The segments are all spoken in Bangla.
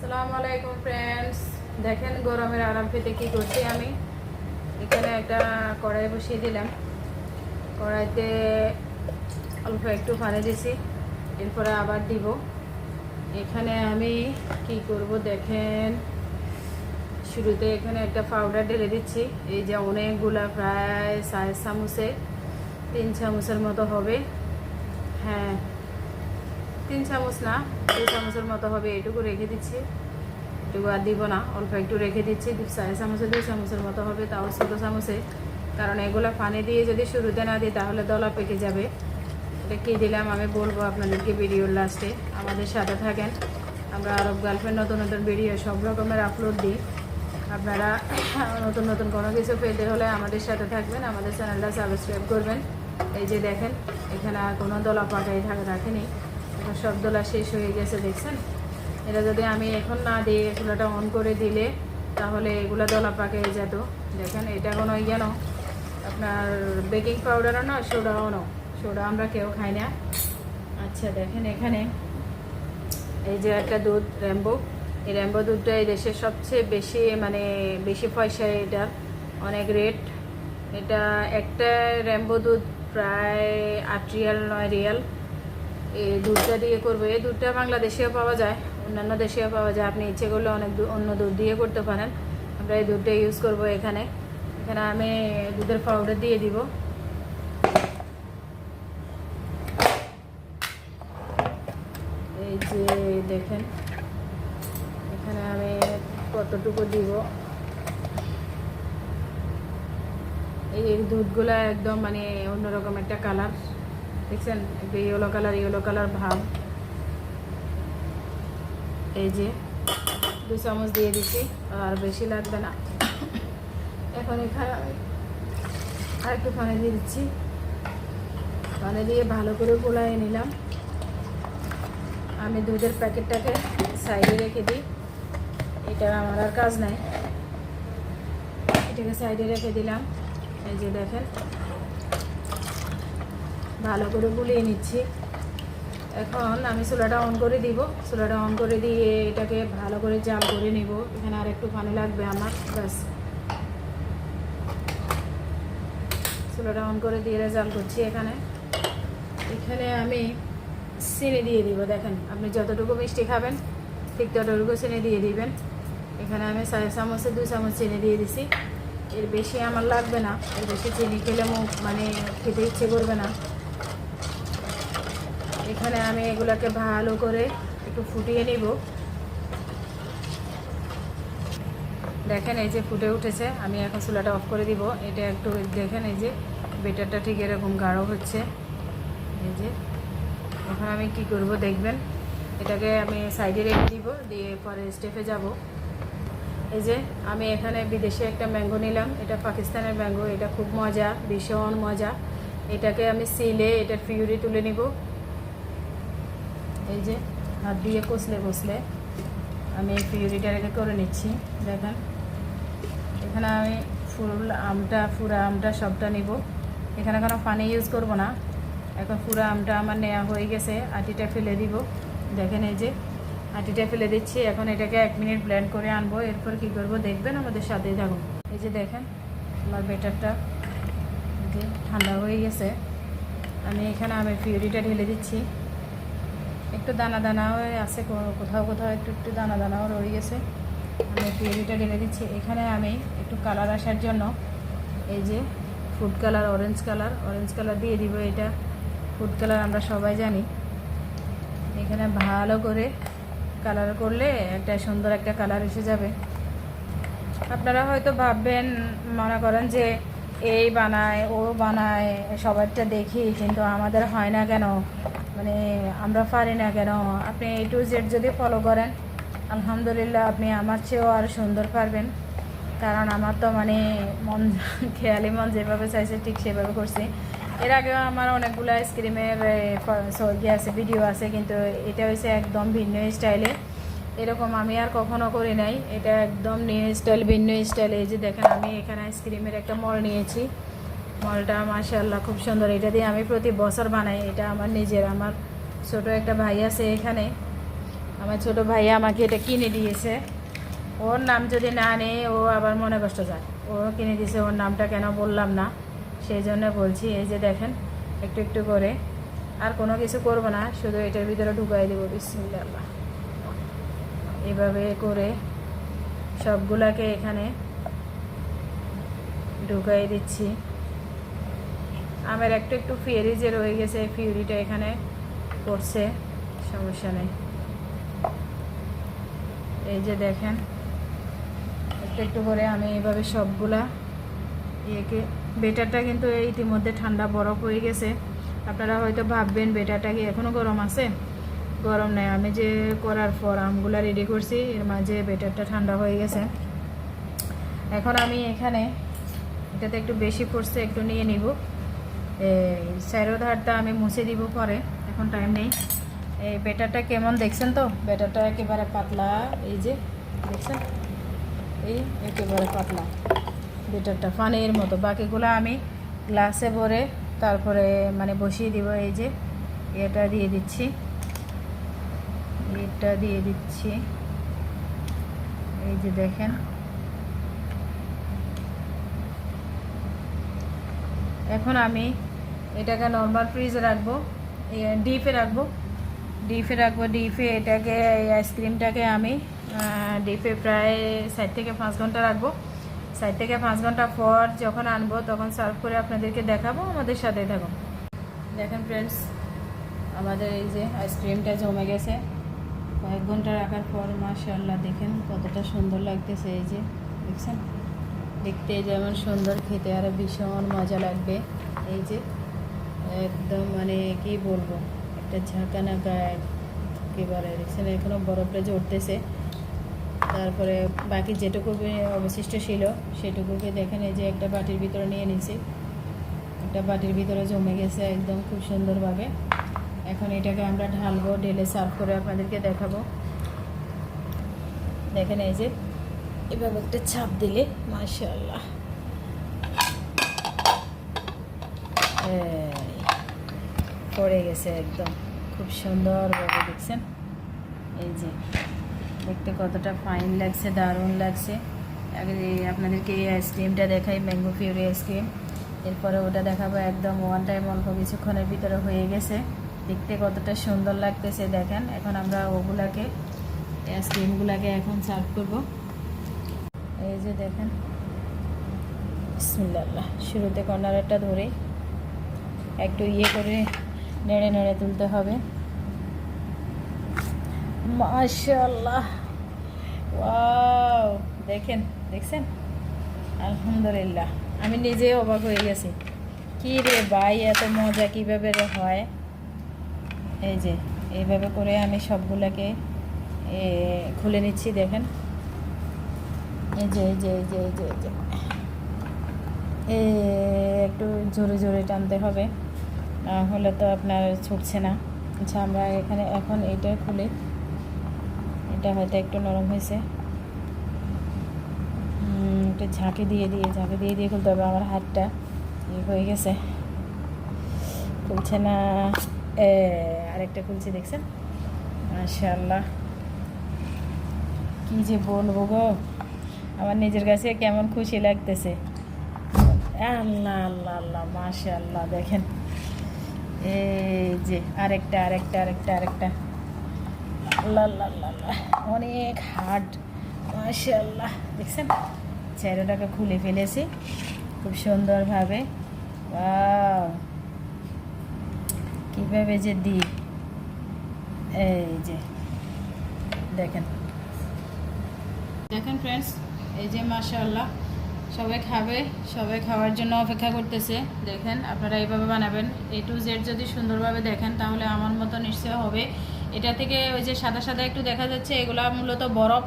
আসসালামু আলাইকুম ফ্রেন্ডস, দেখেন গরমের আরাম পেতে কি করছি আমি। এখানে একটা কড়াই বসিয়ে দিলাম। কড়াইতে অল্প একটু পানি দিছি, এরপরে আবার দিব। এখানে আমি কি করব দেখেন, শুরুতে এখানে একটা পাউডার ঢেলে দিচ্ছি। এই যে অনেকগুলা, প্রায় 4 চামচে 3 চামচের মতো হবে। হ্যাঁ, 3 চামচ না, 2 চামচের মতো হবে। এটুকু রেখে দিচ্ছি, এটুকু আর দিব না, অল্প একটু রেখে দিচ্ছি। 4 চামচে 2 চামচের মতো হবে, তাও ছোটো চামচে। কারণ এগুলো পানি দিয়ে যদি শুরুতে না দিই তাহলে দলা পেকে যাবে। এটা কী দিলাম আমি বলবো আপনাদেরকে ভিডিওর লাস্টে। আমাদের সাথে থাকেন। আমরা আরব গার্লফ্রেন্ড নতুন নতুন ভিডিও সব রকমের আপলোড দিই। আপনারা নতুন নতুন কোনো কিছু পেতে হলে আমাদের সাথে থাকবেন, আমাদের চ্যানেলটা সাবস্ক্রাইব করবেন। এই যে দেখেন, এখানে আর কোনো দলা পাকাই রাখেনি, এখন সব দলা শেষ হয়ে গেছে, দেখছেন। এটা যদি আমি এখন না দিই, এগুলোটা অন করে দিলে তাহলে এগুলো দলা পাকে যেত। দেখেন, এটা কোনো ইয়ে আপনার বেকিং পাউডারও না, সোডাও না। সোডা আমরা কেউ খাই না। আচ্ছা দেখেন, এখানে এই যে একটা দুধ র্যাম্বো, এই র্যাম্বো দুধটা এই দেশের সবচেয়ে বেশি পয়সায়, এটার অনেক রেট। এটা একটা র্যাম্বো দুধ প্রায় 8 রিয়াল 9 রিয়াল। এই দুধটা দিয়ে করবো। এই দুধটা বাংলাদেশেও পাওয়া যায়, অন্যান্য দেশেও পাওয়া যায়। আপনি ইচ্ছে করলে অনেক অন্য দুধ দিয়ে করতে পারেন। আমরা এই দুধটা ইউজ করব। এখানে আমি দুধের পাউডার দিয়ে দিব। এই যে দেখেন, এখানে আমি কতটুকু দিব। এই দুধগুলা একদম অন্যরকম একটা কালার, দেখছেন, একটু ইয়েলো কালার ভাব। এই যে 2 চামচ দিয়ে দিচ্ছি, আর বেশি লাগবে না। এখন এখানে আর একটু পানি দিয়ে দিচ্ছি। পানি দিয়ে ভালো করে গোলায় নিলাম। আমি দুধের প্যাকেটটাকে সাইডে রেখে দিই, এটা আমার আর কাজ নাই। এটাকে সাইডে রেখে দিলাম। এই যে দেখেন, ভালো করে গুলিয়ে নিচ্ছি। এখন আমি চুলাটা অন করে দিব। চুলাটা অন করে দিয়ে এটাকে ভালো করে জাল করে নিব। এখানে আর একটু পানি লাগবে আমার, ব্যাস। চুলাটা অন করে দিয়ে জাল করছি। এখানে আমি চিনি দিয়ে দিব। দেখেন, আপনি যতটুকু মিষ্টি খাবেন ঠিক ততটুকু চিনি দিয়ে দিবেন। এখানে আমি 4 চামচে 2 চামচ চিনি দিয়ে দিছি। এর বেশি আমার লাগবে না, এর বেশি চিনি খেলে মুখ খেতে ইচ্ছে করবে না। এখানে আমি এগুলোকে ভালো করে একটু ফুটিয়ে নিব। দেখেন, এই যে ফুটে উঠেছে। আমি এখন চুলাটা অফ করে দিব। এটা একটু দেখেন, এই যে বেটারটা ঠিক এরকম গাঢ় হচ্ছে। এই যে এখন আমি কি করব দেখবেন। এটাকে আমি সাইডে রেখে দিব, দিয়ে পরে স্টেপে যাব। এই যে আমি এখানে বিদেশে একটা ম্যাঙ্গো নিলাম। এটা পাকিস্তানের ম্যাঙ্গো। এটা খুব মজা, ভীষণ মজা। এটাকে আমি সিলে এটার পিউরি তুলে নিব। এই যে হাত দিয়ে কষলে আমি এই পিউরিটাকে করে নিচ্ছি। দেখেন, এখানে আমি পুরা আমটা সবটা নিব। এখানে কোনো পানি ইউজ করব না। এখন পুরা আমটা আমার নেওয়া হয়ে গেছে। আটিটা ফেলে দিব। দেখেন, এই যে আটিটা ফেলে দিচ্ছি। এখন এটাকে 1 মিনিট ব্লেন্ড করে আনবো। এরপর কি করব দেখবেন, আমাদের সাথেই থাকুন। এই যে দেখেন, আমার বেটারটা যে ঠান্ডা হয়ে গেছে। আমি পিউরিটা ঢেলে দিচ্ছি। একটু দানা দানা হয়ে আছে, কোথাও একটু দানা দানাও রয়ে গেছে। আমি পিউরিটা ঢেলে দিচ্ছি। এখানে আমি একটু কালার আসার জন্য এই যে ফুড কালার, অরেঞ্জ কালার দিয়ে দিব। এটা ফুড কালার আমরা সবাই জানি। এখানে ভালো করে কালার করলে একটা সুন্দর একটা কালার এসে যাবে। আপনারা হয়তো ভাববেন, মনে করেন যে এই বানায় ও বানায়, সবারটা দেখি, কিন্তু আমাদের হয় না কেন, আমরা পারি না কেন। আপনি A to Z যদি ফলো করেন, আলহামদুলিল্লাহ আপনি আমার চেয়েও আর সুন্দর পারবেন। কারণ আমার তো খেয়ালি মন যেভাবে চাইছে ঠিক সেভাবে করছি। এর আগেও আমার অনেকগুলো আইসক্রিমের ভিডিও আছে, কিন্তু এটা হয়েছে একদম ভিন্ন স্টাইলে। এরকম আমি আর কখনো করি নাই। এটা একদম নিউ স্টাইল, ভিন্ন স্টাইল। এই যে দেখেন, আমি এখানে আইসক্রিমের একটা মল নিয়েছি। মলটা মাশাআল্লাহ খুব সুন্দর। এটা দিয়ে আমি প্রতি বছর বানাই। এটা আমার নিজের, আমার ছোট একটা ভাই আছে এখানে, আমার ছোট ভাই আমাকে এটা কিনে দিয়েছে। ওর নাম যদি না নেই ও আবার মনে কষ্ট যায়। ও কিনে দিয়েছে, ওর নামটা কেন বললাম না, সেই জন্য বলছি। এই যে দেখেন একটু একটু করে, আর কোনো কিছু করব না, শুধু এটার ভিতরে ঢুকাই দেবো। বিসমিল্লাহ। এভাবে করে সবগুলাকে এখানে ঢুকাই দিচ্ছি। আমার একটু একটু ফিউরি যে রয়ে গেছে, ফিউরিটা এখানে পড়ছে, সমস্যা নেই। এই যে দেখেন একটু একটু করে আমি এইভাবে সবগুলা ইয়েকে, বেটারটা কিন্তু ইতিমধ্যে ঠান্ডা বরফ হয়ে গেছে। আপনারা হয়তো ভাববেন বেটারটা কি এখনও গরম আছে, গরম নেই। আমি যে করার পর আমগুলা রেডি করছি, এর মাঝে বেটারটা ঠান্ডা হয়ে গেছে। এখন আমি এখানে এটাতে একটু বেশি পড়ছে, একটু নিয়ে নিব। এই চারো ধারটা আমি মুছে দিব পরে, এখন টাইম নেই। এই বেটারটা কেমন দেখছেন তো, বেটারটা একেবারে পাতলা। এই যে দেখছেন, এই একেবারে পাতলা বেটারটা, পানির মতো। বাকিগুলো আমি গ্লাসে ভরে তারপরে মানে বসিয়ে দিব। এই যে এটা দিয়ে দিচ্ছি, এটা দিয়ে দিচ্ছি। এই যে দেখেন, এখন আমি এটাকে নর্মাল ফ্রিজে রাখবো, ডিপে রাখবো। ডিপে এটাকে, এই আইসক্রিমটাকে আমি ডিপে প্রায় 4 থেকে 5 ঘন্টা রাখবো। 4 থেকে 5 ঘন্টা পর যখন আনবো তখন সার্ভ করে আপনাদেরকে দেখাবো। আমাদের সাথে থাকুন। দেখেন ফ্রেন্ডস, আমাদের এই যে আইসক্রিমটা জমে গেছে কয়েক ঘন্টা রাখার পর। মাশাআল্লাহ, দেখেন কতটা সুন্দর লাগতেছে। এই যে দেখছেন, দেখতে যেমন সুন্দর, খেতে আরও ভীষণ মজা লাগবে। এই যে একদম মানে কি বলবো, একটা ঝাঁকানা গায়ে একেবারে। দেখছেন এখনও বরফটা জড়তেছে। তারপরে বাকি যেটুকু অবশিষ্ট ছিল সেটুকুকে দেখেন এই যে একটা বাটির ভিতরে নিয়ে নিয়েছি। একটা বাটির ভিতরে জমে গেছে একদম খুব সুন্দরভাবে। এখন এটাকে আমরা ঢালবো, ঢেলে সার্ভ করে আপনাদেরকে দেখাবো। দেখেন এই যে এভাবে একটা ছাপ দিলে মাশাআল্লাহ পড়ে গেছে একদম খুব সুন্দরভাবে। দেখছেন এই যে দেখতে কতটা ফাইন লাগছে, দারুণ লাগছে। আগে আপনাদেরকে এই আইসক্রিমটা দেখাই, ম্যাঙ্গো ফিউরি আইসক্রিম। এরপরে ওটা দেখাবো, একদম ওয়ান টাইম অল্প কিছুক্ষণের ভিতরে হয়ে গেছে। দেখতে কতটা সুন্দর লাগতেছে দেখেন। এখন আমরা ওগুলাকে, আইসক্রিমগুলাকে এখন সার্ভ করব। এই যে দেখেন, বিসমিল্লাহ। শুরুতে কর্নারটা ধরে একটু ইয়ে করে নেড়ে নেড়ে তুলতে হবে। মাশাআল্লাহ, ওয়াও, দেখছেন আলহামদুলিল্লাহ। আমি নিজেই অবাক হয়ে গেছি, কি রে ভাই, এত মজা কীভাবে হয়। এই যে এইভাবে করে আমি সবগুলোকে খুলে নিচ্ছি। দেখেন এই যে এই যে এই যে এই যে এই যে একটু জোরে জোরে টানতে হবে, না হলে তো আপনার ছুটছে না। আচ্ছা, আমরা এখানে এখন এটা খুলে, এটা হয়তো একটু নরম হয়েছে, একটু ঝাঁকি দিয়ে খুলতে হবে। আমার হাতটা হয়ে গেছে, খুলছে না। আরেকটা খুলছি, দেখছেন মাশাআল্লাহ। কি যে বলবো গো, আমার নিজের কাছে কেমন খুশি লাগতেছে। আল্লাহ আল্লাহ আল্লাহ, মাশাআল্লাহ। দেখেন এই যে আরেকটা আল্লাহ আল্লাহ আল্লাহ, অনেক হার্ড মাশাআল্লাহ। দেখছেন চেহারাটাকে খুলে ফেলেছি খুব সুন্দরভাবে। কীভাবে যে দিই, এই যে দেখেন ফ্রেন্ডস, এই যে মাশাআল্লাহ। সবাই খাবে, সবাই খাওয়ার জন্য অপেক্ষা করতেছে। দেখেন আপনারা এইভাবে বানাবেন। A to Z যদি সুন্দরভাবে দেখেন তাহলে আমার মতো নিশ্চয় হবে। এটা থেকে ওই যে সাদা সাদা একটু দেখা যাচ্ছে, এগুলা মূলত বরফ।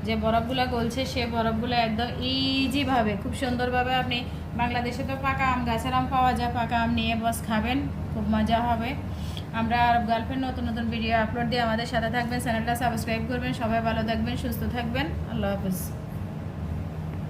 যে বরফগুলো গলছে সে বরফগুলো একদম ইজিভাবে খুব সুন্দরভাবে, আপনি বাংলাদেশে তো পাকা আম, গাছের আম পাওয়া যায়, পাকা আম নিয়ে বস খাবেন, খুব মজা হবে। আমরা আরব গার্লফ্রেন্ড নতুন নতুন ভিডিও আপলোড দিয়ে আমাদের সাথে থাকবেন, চ্যানেলটা সাবস্ক্রাইব করবেন। সবাই ভালো থাকবেন, সুস্থ থাকবেন, আল্লাহ হাফেজ।